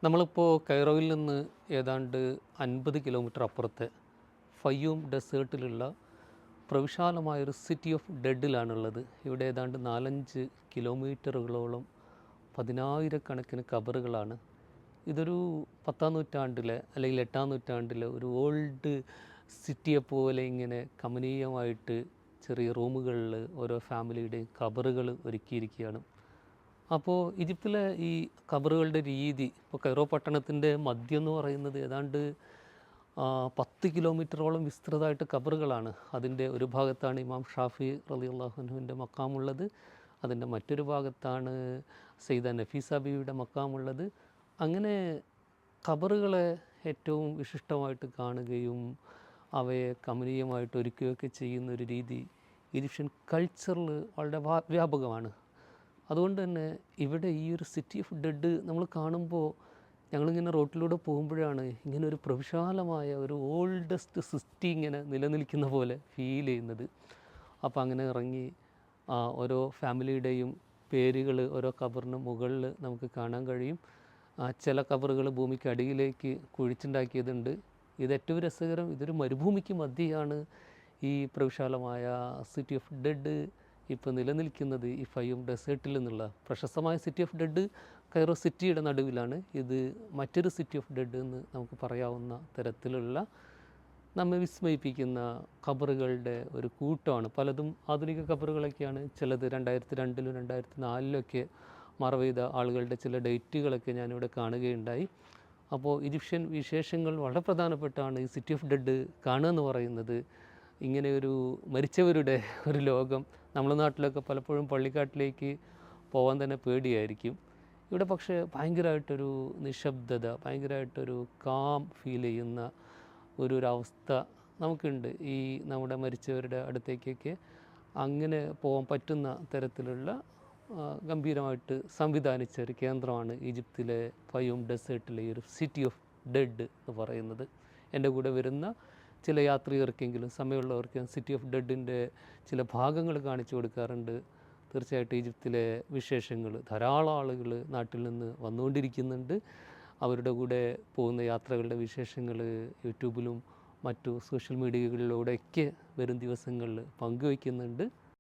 നമ്മളിപ്പോൾ കൈറോയിൽ നിന്ന് ഏതാണ്ട് 50 കിലോമീറ്റർ അപ്പുറത്തെ ഫയ്യൂം ഡെസേർട്ടിലുള്ള പ്രവിശാലമായൊരു സിറ്റി ഓഫ് ഡെഡിലാണുള്ളത്. ഇവിടെ ഏതാണ്ട് 4-5 കിലോമീറ്ററുകളോളം പതിനായിരക്കണക്കിന് കബറുകളാണ്. ഇതൊരു 10-ാം നൂറ്റാണ്ടിലെ അല്ലെങ്കിൽ 8-ാം നൂറ്റാണ്ടിലെ ഒരു ഓൾഡ് സിറ്റിയെ പോലെ ഇങ്ങനെ കമനീയമായിട്ട് ചെറിയ റൂമുകളിൽ ഓരോ ഫാമിലിയുടെയും കബറുകൾ ഒരുക്കിയിരിക്കുകയാണ്. അപ്പോൾ ഈജിപ്തിലെ ഈ ഖബറുകളുടെ രീതി, ഇപ്പോൾ കൈറോ പട്ടണത്തിൻ്റെ മധ്യം എന്ന് പറയുന്നത് ഏതാണ്ട് 10 കിലോമീറ്ററോളം വിസ്തൃതമായിട്ട് ഖബറുകളാണ്. അതിൻ്റെ ഒരു ഭാഗത്താണ് ഇമാം ഷാഫി റളിയല്ലാഹു അൻഹുവിൻ്റെ മക്കാമുള്ളത്. അതിൻ്റെ മറ്റൊരു ഭാഗത്താണ് സയ്യിദ നഫീസ ബീവിയുടെ മക്കാമുള്ളത്. അങ്ങനെ ഖബറുകളെ ഏറ്റവും വിശിഷ്ടമായിട്ട് കാണുകയും അവയെ കമനീയമായിട്ട് ഒരുക്കുകയൊക്കെ ചെയ്യുന്ന ഒരു രീതി ഈജിപ്ഷ്യൻ കൾച്ചറിൽ വളരെ വ്യാപകമാണ്. അതുകൊണ്ട് തന്നെ ഇവിടെ ഈ ഒരു സിറ്റി ഓഫ് ഡെഡ് നമ്മൾ കാണുമ്പോൾ ഞങ്ങളിങ്ങനെ റോട്ടിലൂടെ പോകുമ്പോഴാണ് ഇങ്ങനെ ഒരു പ്രവിശാലമായ ഒരു ഓൾഡസ്റ്റ് സിറ്റി ഇങ്ങനെ നിലനിൽക്കുന്ന പോലെ ഫീൽ ചെയ്യുന്നത്. അപ്പോൾ അങ്ങനെ ഇറങ്ങി ഓരോ ഫാമിലിയുടെയും പേരുകൾ ഓരോ ഖബറിന് മുകളിൽ നമുക്ക് കാണാൻ കഴിയും. ചില ഖബറുകൾ ഭൂമിക്ക് അടിയിലേക്ക് കുഴിച്ചുണ്ടാക്കിയതുണ്ട്. ഇത് ഏറ്റവും രസകരം, ഇതൊരു മരുഭൂമിക്ക് മധ്യയാണ് ഈ പ്രവിശാലമായ സിറ്റി ഓഫ് ഡെഡ് ഇപ്പോൾ നിലനിൽക്കുന്നത്. ഈ ഫയ്യൂം ഡെസേർട്ടിൽ നിന്നുള്ള പ്രശസ്തമായ സിറ്റി ഓഫ് ഡെഡ് കൈറോ സിറ്റിയുടെ നടുവിലാണ്. ഇത് മറ്റൊരു സിറ്റി ഓഫ് ഡെഡ് എന്ന് നമുക്ക് പറയാവുന്ന തരത്തിലുള്ള നമ്മെ വിസ്മയിപ്പിക്കുന്ന ഖബറുകളുടെ ഒരു കൂട്ടമാണ്. പലതും ആധുനിക ഖബറുകളൊക്കെയാണ്. ചിലത് 2002-ലും 2004-ലൊക്കെ മറവ് ചെയ്ത ആളുകളുടെ ചില ഡേറ്റുകളൊക്കെ ഞാനിവിടെ കാണുകയുണ്ടായി. അപ്പോൾ ഈജിപ്ഷ്യൻ വിശേഷങ്ങൾ വളരെ പ്രധാനപ്പെട്ടാണ് ഈ സിറ്റി ഓഫ് ഡെഡ് കാണുക എന്ന് പറയുന്നത്. ഇങ്ങനെയൊരു മരിച്ചവരുടെ ഒരു ലോകം. നമ്മുടെ നാട്ടിലൊക്കെ പലപ്പോഴും പള്ളിക്കാട്ടിലേക്ക് പോകാൻ തന്നെ പേടിയായിരിക്കും. ഇവിടെ പക്ഷേ ഭയങ്കരമായിട്ടൊരു നിശബ്ദത, ഭയങ്കരമായിട്ടൊരു കാം ഫീൽ ചെയ്യുന്ന ഒരവസ്ഥ നമുക്കുണ്ട്. ഈ നമ്മുടെ മരിച്ചവരുടെ അടുത്തേക്കൊക്കെ അങ്ങനെ പോകാൻ പറ്റുന്ന തരത്തിലുള്ള ഗംഭീരമായിട്ട് സംവിധാനിച്ച ഒരു കേന്ദ്രമാണ് ഈജിപ്തിലെ ഫയ്യൂം ഡെസേർട്ടിലെ ഈ ഒരു സിറ്റി ഓഫ് ഡെഡ് എന്ന് പറയുന്നത്. എൻ്റെ കൂടെ വരുന്ന ചില യാത്രികർക്കെങ്കിലും സമയമുള്ളവർക്ക് സിറ്റി ഓഫ് ഡെഡിൻ്റെ ചില ഭാഗങ്ങൾ കാണിച്ചു കൊടുക്കാറുണ്ട്. തീർച്ചയായിട്ടും ഈജിപ്തിലെ വിശേഷങ്ങൾ, ധാരാളം ആളുകൾ നാട്ടിൽ നിന്ന് വന്നുകൊണ്ടിരിക്കുന്നുണ്ട്. അവരുടെ കൂടെ പോകുന്ന യാത്രകളുടെ വിശേഷങ്ങൾ യൂട്യൂബിലും മറ്റു സോഷ്യൽ മീഡിയകളിലൂടെയൊക്കെ വരും ദിവസങ്ങളിൽ പങ്കുവയ്ക്കുന്നുണ്ട്.